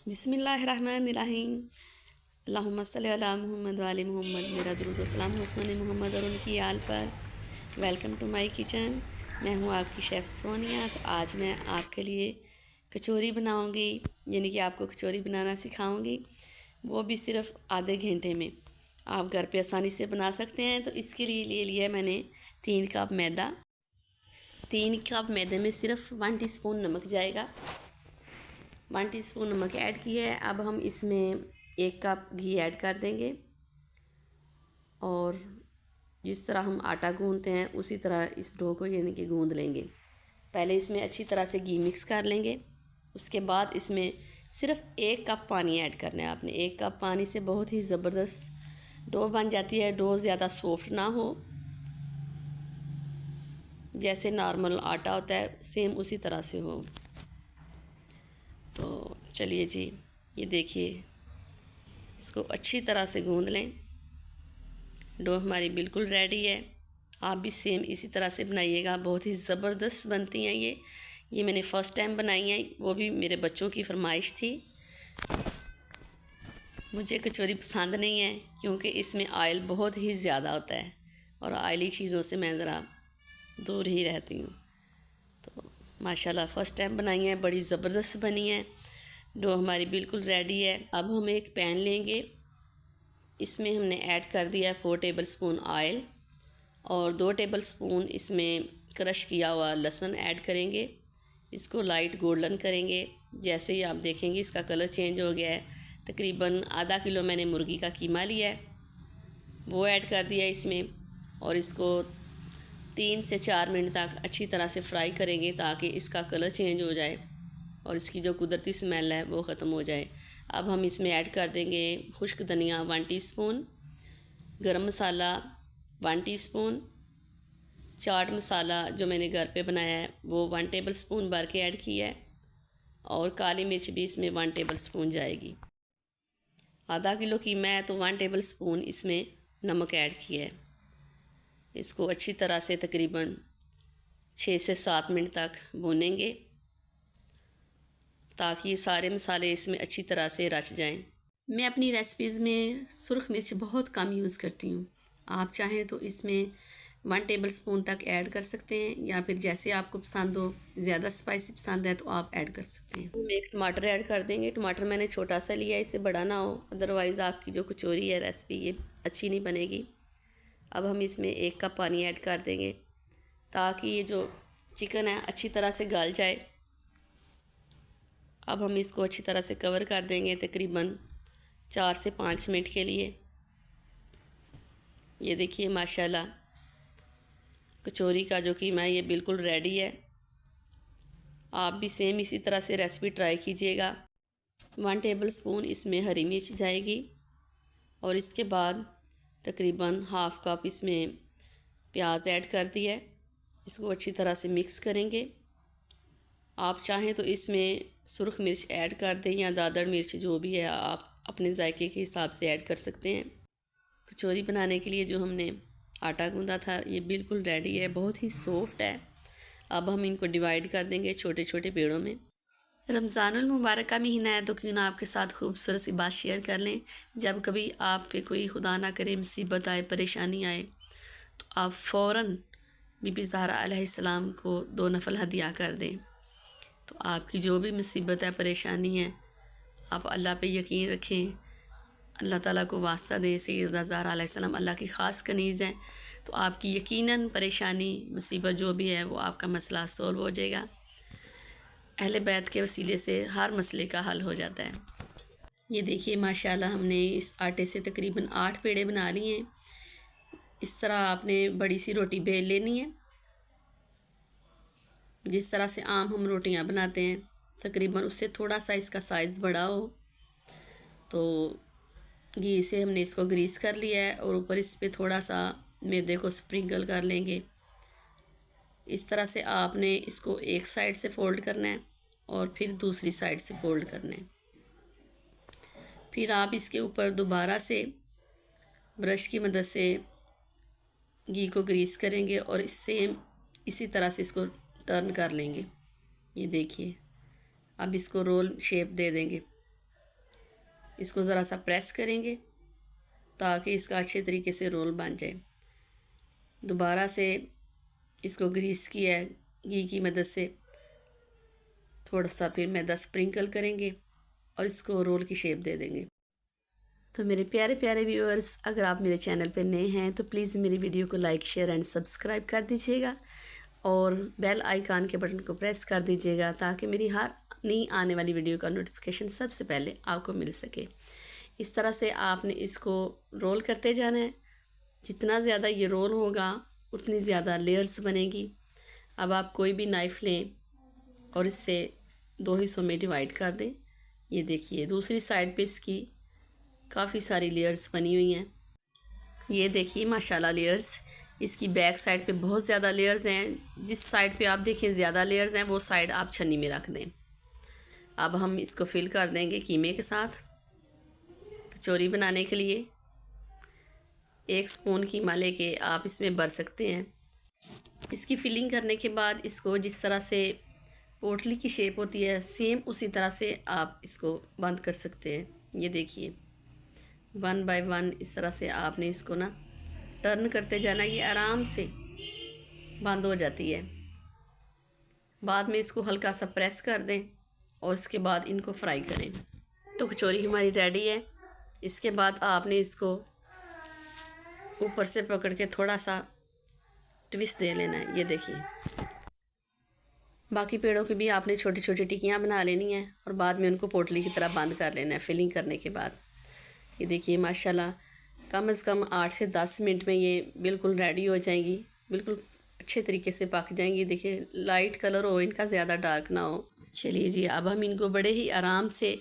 बिस्मिल्लाहिर्रहमानिर्रहीम। अल्लाहुम्मा सल्लि अला मुहम्मद व आले मुहम्मद। मेरा दुरूद व सलाम हुस्न मोहम्मद और उनकी आल पर। Welcome to my kitchen. मैं हूँ आपकी शेफ़ सोनिया। तो आज मैं आपके लिए कचौरी बनाऊँगी, यानी कि आपको कचौरी बनाना सिखाऊँगी, वो भी सिर्फ़ आधे घंटे में। आप घर पे आसानी से बना सकते हैं। तो इसके लिए ले लिया मैंने 3 कप मैदा। 3 कप मैदे में सिर्फ 1 टीस्पून नमक जाएगा। 1 टीस्पून नमक ऐड किया है। अब हम इसमें 1 कप घी ऐड कर देंगे और जिस तरह हम आटा गूंदते हैं उसी तरह इस डो को यानी कि गूंद लेंगे। पहले इसमें अच्छी तरह से घी मिक्स कर लेंगे। उसके बाद इसमें सिर्फ 1 कप पानी ऐड करना है आपने। 1 कप पानी से बहुत ही ज़बरदस्त डो बन जाती है। डो ज़्यादा सॉफ्ट ना हो, जैसे नॉर्मल आटा होता है सेम उसी तरह से हो। तो चलिए जी, ये देखिए, इसको अच्छी तरह से गूंद लें। डो हमारी बिल्कुल रेडी है। आप भी सेम इसी तरह से बनाइएगा, बहुत ही ज़बरदस्त बनती हैं ये मैंने फ़र्स्ट टाइम बनाई है, वो भी मेरे बच्चों की फरमाइश थी। मुझे कचौरी पसंद नहीं है क्योंकि इसमें ऑयल बहुत ही ज़्यादा होता है और ऑयली चीज़ों से मैं ज़रा दूर ही रहती हूँ। तो माशाल्लाह फ़र्स्ट टाइम बनाई है, बड़ी ज़बरदस्त बनी है। डो हमारी बिल्कुल रेडी है। अब हम एक पैन लेंगे, इसमें हमने ऐड कर दिया 4 टेबलस्पून ऑयल और 2 टेबलस्पून इसमें क्रश किया हुआ लहसुन ऐड करेंगे। इसको लाइट गोल्डन करेंगे। जैसे ही आप देखेंगे इसका कलर चेंज हो गया है। तकरीबन आधा किलो मैंने मुर्गी का कीमा लिया है, वो ऐड कर दिया इसमें और इसको 3 से 4 मिनट तक अच्छी तरह से फ्राई करेंगे ताकि इसका कलर चेंज हो जाए और इसकी जो कुदरती स्मेल है वो ख़त्म हो जाए। अब हम इसमें ऐड कर देंगे खुश्क धनिया 1 टीस्पून, गरम मसाला 1 टीस्पून, चाट मसाला जो मैंने घर पे बनाया है वो 1 टेबलस्पून भर के ऐड किया है और काली मिर्च भी इसमें 1 टेबलस्पून जाएगी। आधा किलो कीमा है तो 1 टेबलस्पून इसमें नमक ऐड किया है। इसको अच्छी तरह से तकरीबन 6 से 7 मिनट तक भूनेंगे ताकि ये सारे मसाले इसमें अच्छी तरह से रच जाएं। मैं अपनी रेसिपीज़ में सुरख मिर्च बहुत कम यूज़ करती हूँ। आप चाहें तो इसमें 1 टेबलस्पून तक ऐड कर सकते हैं या फिर जैसे आपको पसंद हो, ज़्यादा स्पाइसी पसंद है तो आप ऐड कर सकते हैं। हम एक टमाटर ऐड कर देंगे। टमाटर मैंने छोटा सा लिया है, इससे बड़ा ना हो, अदरवाइज़ आपकी जो कचौरी है रेसिपी ये अच्छी नहीं बनेगी। अब हम इसमें 1 कप पानी ऐड कर देंगे ताकि ये जो चिकन है अच्छी तरह से गल जाए। अब हम इसको अच्छी तरह से कवर कर देंगे तकरीबन 4 से 5 मिनट के लिए। ये देखिए माशाल्लाह कचौरी का जो कीमा है ये बिल्कुल रेडी है। आप भी सेम इसी तरह से रेसिपी ट्राई कीजिएगा। 1 टेबलस्पून इसमें हरी मिर्च जाएगी और इसके बाद तकरीबन हाफ़ कप इसमें प्याज ऐड कर दिया है। इसको अच्छी तरह से मिक्स करेंगे। आप चाहें तो इसमें सुरख मिर्च ऐड कर दें या दादड़ मिर्च, जो भी है आप अपने जायके के हिसाब से ऐड कर सकते हैं। कचौरी बनाने के लिए जो हमने आटा गूंदा था ये बिल्कुल रेडी है, बहुत ही सॉफ्ट है। अब हम इनको डिवाइड कर देंगे छोटे छोटे पेड़ों में। रमज़ानुल मुबारक का महीना है तो क्यों ना आपके साथ खूबसूरत सी बात शेयर कर लें। जब कभी आप पे कोई खुदा ना करे मुसीबत आए, परेशानी आए, तो आप फ़ौरन बीबी ज़हरा अलैहिस्सलाम को 2 नफल हदिया कर दें। तो आपकी जो भी मुसीबत है, परेशानी है, आप अल्लाह पे यकीन रखें, अल्लाह ताला को वास्ता दें। सैयदा ज़हरा अलैहिस्सलाम अल्लाह की ख़ास कनीज़ हैं, तो आपकी यकीनन परेशानी मुसीबत जो भी है वो आपका मसला सॉल्व हो जाएगा। अहले बैत के वसीले से हर मसले का हल हो जाता है। ये देखिए माशाल्लाह हमने इस आटे से तकरीबन 8 पेड़े बना लिए हैं। इस तरह आपने बड़ी सी रोटी बेल लेनी है, जिस तरह से आम हम रोटियां बनाते हैं, तकरीबन उससे थोड़ा सा इसका साइज़ बड़ा हो। तो घी से हमने इसको ग्रीस कर लिया है और ऊपर इस पर थोड़ा सा मैदे को स्प्रिंकल कर लेंगे। इस तरह से आपने इसको एक साइड से फ़ोल्ड करना है और फिर दूसरी साइड से फ़ोल्ड करना है। फिर आप इसके ऊपर दोबारा से ब्रश की मदद से घी को ग्रीस करेंगे और इसी तरह से इसको टर्न कर लेंगे। ये देखिए, अब इसको रोल शेप दे देंगे। इसको ज़रा सा प्रेस करेंगे ताकि इसका अच्छे तरीके से रोल बन जाए। दोबारा से इसको ग्रीस किया है घी की मदद से, थोड़ा सा फिर मैदा स्प्रिंकल करेंगे और इसको रोल की शेप दे देंगे। तो मेरे प्यारे प्यारे व्यूअर्स, अगर आप मेरे चैनल पर नए हैं तो प्लीज़ मेरी वीडियो को लाइक शेयर एंड सब्सक्राइब कर दीजिएगा और बेल आइकन के बटन को प्रेस कर दीजिएगा ताकि मेरी हर नई आने वाली वीडियो का नोटिफिकेशन सबसे पहले आपको मिल सके। इस तरह से आपने इसको रोल करते जाना है। जितना ज़्यादा ये रोल होगा उतनी ज़्यादा लेयर्स बनेगी। अब आप कोई भी नाइफ़ लें और इससे 2 हिस्सों में डिवाइड कर दें। ये देखिए दूसरी साइड पे इसकी काफ़ी सारी लेयर्स बनी हुई हैं। ये देखिए माशाल्लाह लेयर्स, इसकी बैक साइड पे बहुत ज़्यादा लेयर्स हैं। जिस साइड पे आप देखें ज़्यादा लेयर्स हैं वो साइड आप छन्नी में रख दें। अब हम इसको फिल कर देंगे कीमे के साथ। कचौरी बनाने के लिए 1 स्पून कीमा लेके आप इसमें भर सकते हैं। इसकी फिलिंग करने के बाद इसको जिस तरह से पोटली की शेप होती है सेम उसी तरह से आप इसको बंद कर सकते हैं। ये देखिए 1 बाय 1 इस तरह से आपने इसको ना टर्न करते जाना, ये आराम से बंद हो जाती है। बाद में इसको हल्का सा प्रेस कर दें और इसके बाद इनको फ्राई करें। तो कचौरी हमारी रेडी है। इसके बाद आपने इसको ऊपर से पकड़ के थोड़ा सा ट्विस्ट दे लेना है। ये देखिए बाकी पेड़ों की भी आपने छोटी छोटी टिक्कियाँ बना लेनी है और बाद में उनको पोटली की तरह बंद कर लेना है फिलिंग करने के बाद। ये देखिए माशाल्लाह कम से कम 8 से 10 मिनट में ये बिल्कुल रेडी हो जाएंगी, बिल्कुल अच्छे तरीके से पक जाएंगी। देखिए लाइट कलर हो इनका, ज़्यादा डार्क ना हो। चलिए जी, अब हम इनको बड़े ही आराम से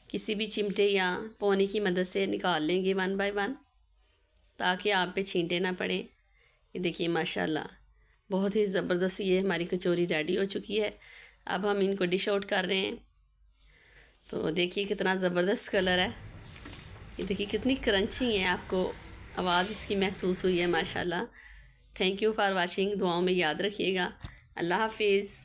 किसी भी चिमटे या पौनी की मदद से निकाल लेंगे 1 बाय 1 ताकि आप पे छींटे ना पड़े। ये देखिए माशाल्लाह बहुत ही ज़बरदस्त ये हमारी कचौरी रेडी हो चुकी है। अब हम इनको डिश आउट कर रहे हैं। तो देखिए कितना ज़बरदस्त कलर है। ये देखिए कितनी क्रंची है, आपको आवाज़ इसकी महसूस हुई है माशाल्लाह। Thank you for watching. दुआओं में याद रखिएगा। अल्लाह हाफिज़।